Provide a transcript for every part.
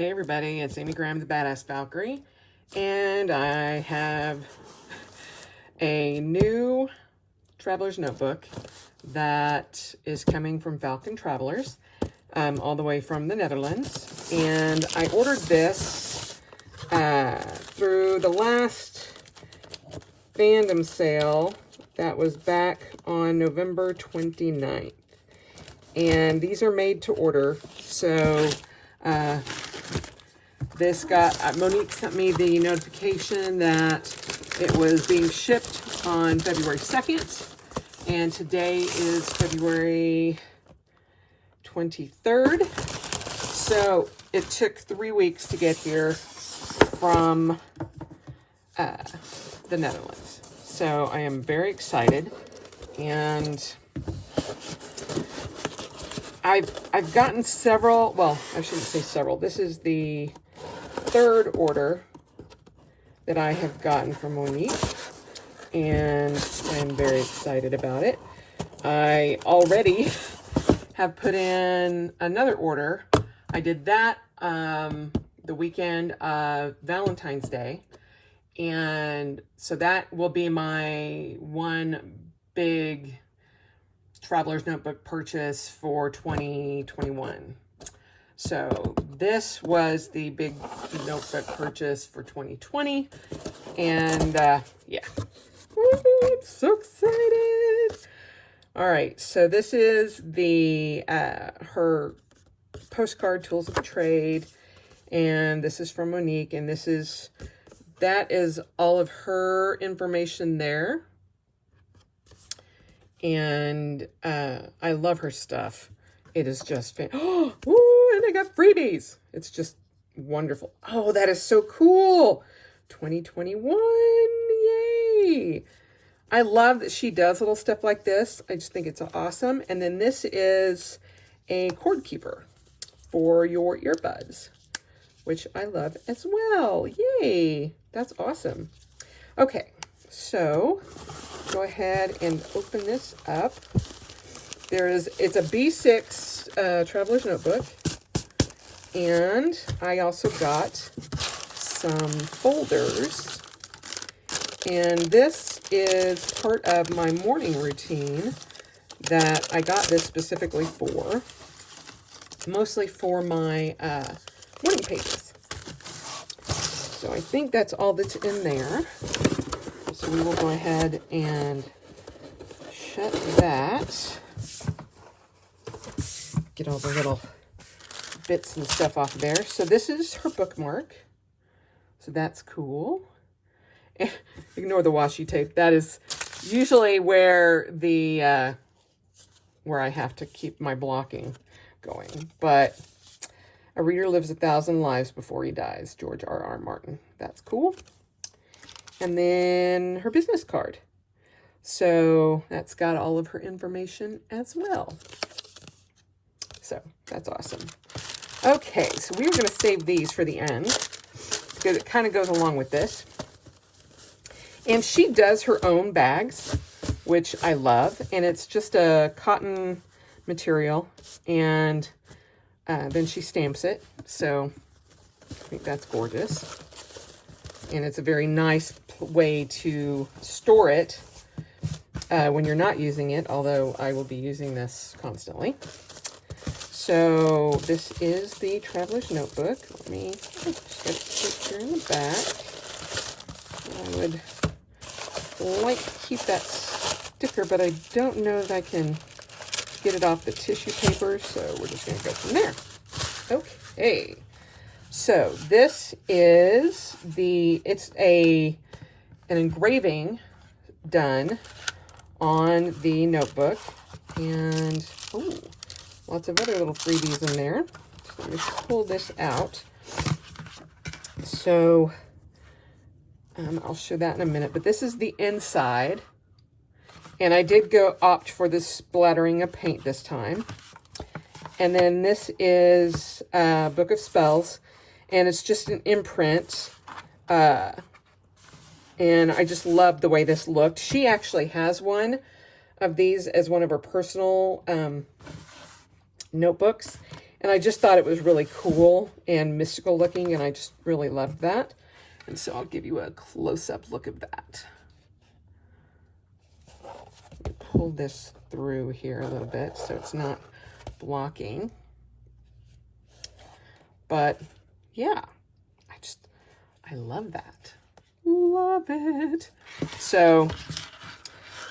Hey everybody, it's Amy Graham, the Badass Valkyrie, and I have a new traveler's notebook that is coming from Falcon Travelers, all the way from the Netherlands. And I ordered this through the last tandem sale that was back on November 29th. And these are made to order, so this got, Monique sent me the notification that it was being shipped on February 2nd, and today is February 23rd. So it took 3 weeks to get here from the Netherlands. So I am very excited, and I've gotten several, well, I shouldn't say several. This is the third order that I have gotten from Monique, and I'm very excited about it. I already have put in another order. I did that the weekend of Valentine's Day, and so that will be my one big traveler's notebook purchase for 2021. So this was the big notebook purchase for 2020, and yeah, woo, I'm so excited. All right, so this is the her postcard tools of the trade, and this is from Monique, and that is all of her information there. And I love her stuff. It is just oh, ooh, and I got freebies. It's just wonderful. Oh, that is so cool. 2021, yay. I love that she does little stuff like this. I just think it's awesome. And then this is a cord keeper for your earbuds, which I love as well. Yay, that's awesome. Okay, so go ahead and open this up. It's a B6 traveler's notebook, and I also got some folders, and this is part of my morning routine that I got this specifically for, mostly for my morning pages. So I think that's all that's in there. So we will go ahead and shut that. Get all the little bits and stuff off there. So this is her bookmark. So that's cool. Ignore the washi tape. That is usually where where I have to keep my blocking going. But a reader lives 1,000 lives before he dies. George R.R. Martin. That's cool. And then her business card. So that's got all of her information as well. So that's awesome. Okay, so we're going to save these for the end because it kind of goes along with this. And she does her own bags, which I love. And it's just a cotton material. And then she stamps it. So I think that's gorgeous. And it's a very nice way to store it when you're not using it, although I will be using this constantly. So this is the traveler's notebook. Let me just get a picture in the back. I would like to keep that sticker, but I don't know that I can get it off the tissue paper, so we're just going to go from there. Okay. So this is it's an engraving done on the notebook, and lots of other little freebies in there. So let me pull this out. So I'll show that in a minute, but this is the inside, and I did opt for this splattering of paint this time. And then this is a book of spells. And it's just an imprint. And I just love the way this looked. She actually has one of these as one of her personal notebooks. And I just thought it was really cool and mystical looking, and I just really loved that. And so I'll give you a close-up look of that. Pull this through here a little bit so it's not blocking. But yeah, I love that. Love it. So,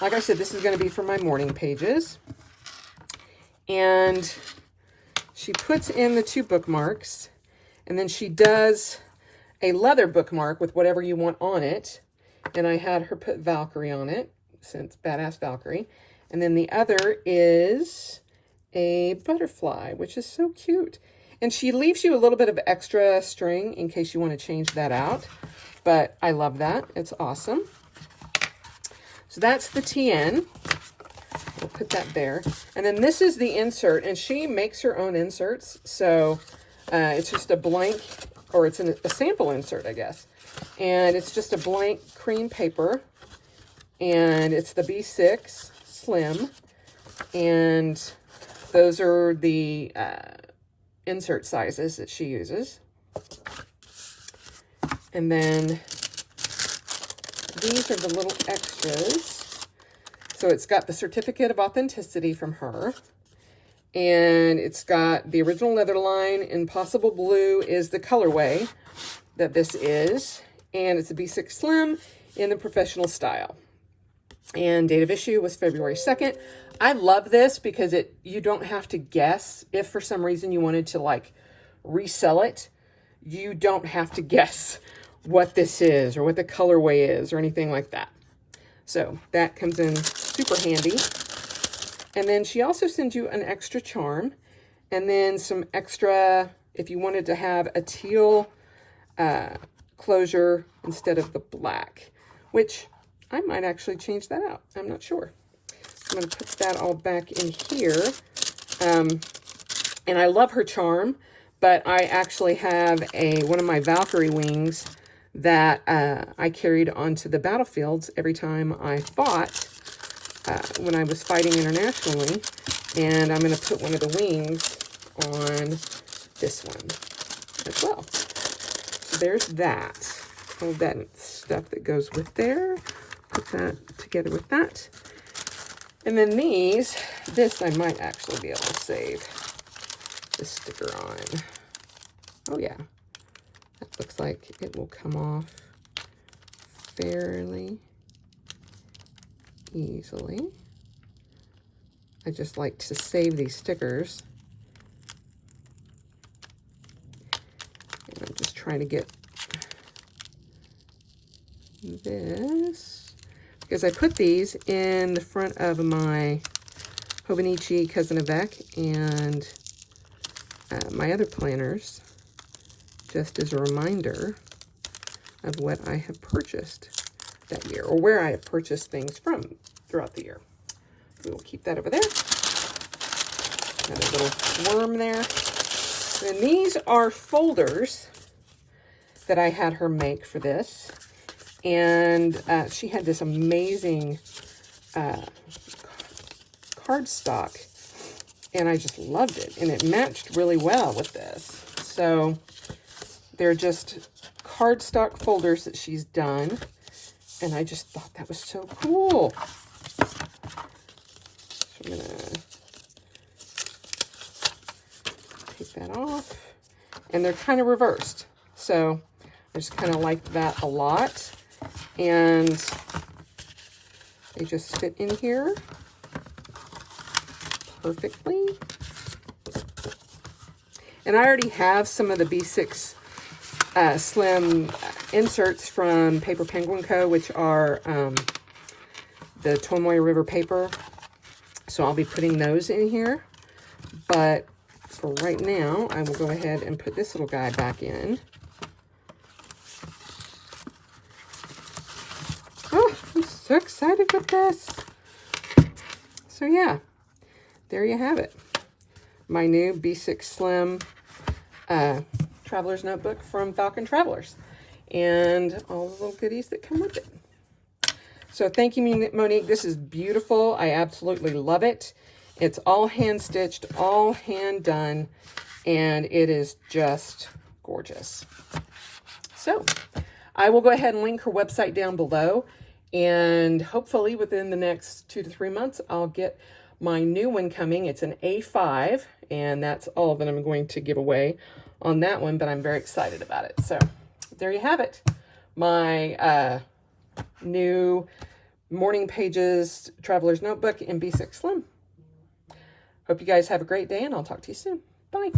like I said, this is going to be for my morning pages. And she puts in the 2 bookmarks, and then she does a leather bookmark with whatever you want on it. And I had her put Valkyrie on it, since Badass Valkyrie. And then the other is a butterfly, which is so cute. And she leaves you a little bit of extra string in case you want to change that out. But I love that. It's awesome. So that's the TN. We'll put that there. And then this is the insert. And she makes her own inserts. So it's just a blank, or it's a sample insert, I guess. And it's just a blank cream paper. And it's the B6 Slim. And those are the insert sizes that she uses. And then these are the little extras. So it's got the certificate of authenticity from her. And it's got the original leather line. Impossible Blue is the colorway that this is. And it's a B6 Slim in the professional style. And date of issue was February 2nd. I love this because you don't have to guess. If for some reason you wanted to like resell it, you don't have to guess what this is or what the colorway is or anything like that. So that comes in super handy. And then she also sends you an extra charm and then some extra, if you wanted to have a teal closure instead of the black, which I might actually change that out. I'm not sure. I'm going to put that all back in here. And I love her charm, but I actually have one of my Valkyrie wings that I carried onto the battlefields every time I fought when I was fighting internationally. And I'm going to put one of the wings on this one as well. So there's that. All that stuff that goes with there. Put that together with that. And then this I might actually be able to save this sticker on. Oh yeah, that looks like it will come off fairly easily. I just like to save these stickers. And I'm just trying to get this. Because I put these in the front of my Hobonichi Cousin Avec and my other planners, just as a reminder of what I have purchased that year, or where I have purchased things from throughout the year. We will keep that over there. Another little worm there. And these are folders that I had her make for this. And she had this amazing cardstock, and I just loved it. And it matched really well with this. So they're just cardstock folders that she's done, and I just thought that was so cool. So I'm going to take that off. And they're kind of reversed. So I just kind of like that a lot. And they just fit in here perfectly. And I already have some of the B6 Slim inserts from Paper Penguin Co., which are the Tomoe River paper. So I'll be putting those in here. But for right now, I will go ahead and put this little guy back in. So excited with this. So yeah, there you have it. My new B6 Slim Traveler's Notebook from Falcon Travelers. And all the little goodies that come with it. So thank you, Monique. This is beautiful. I absolutely love it. It's all hand stitched, all hand done. and it is just gorgeous. So I will go ahead and link her website down below, and hopefully within the next 2 to 3 months, I'll get my new one coming. It's an A5, and that's all that I'm going to give away on that one, but I'm very excited about it. So there you have it. My new Morning Pages Traveler's Notebook in B6 Slim. Hope you guys have a great day, and I'll talk to you soon. Bye.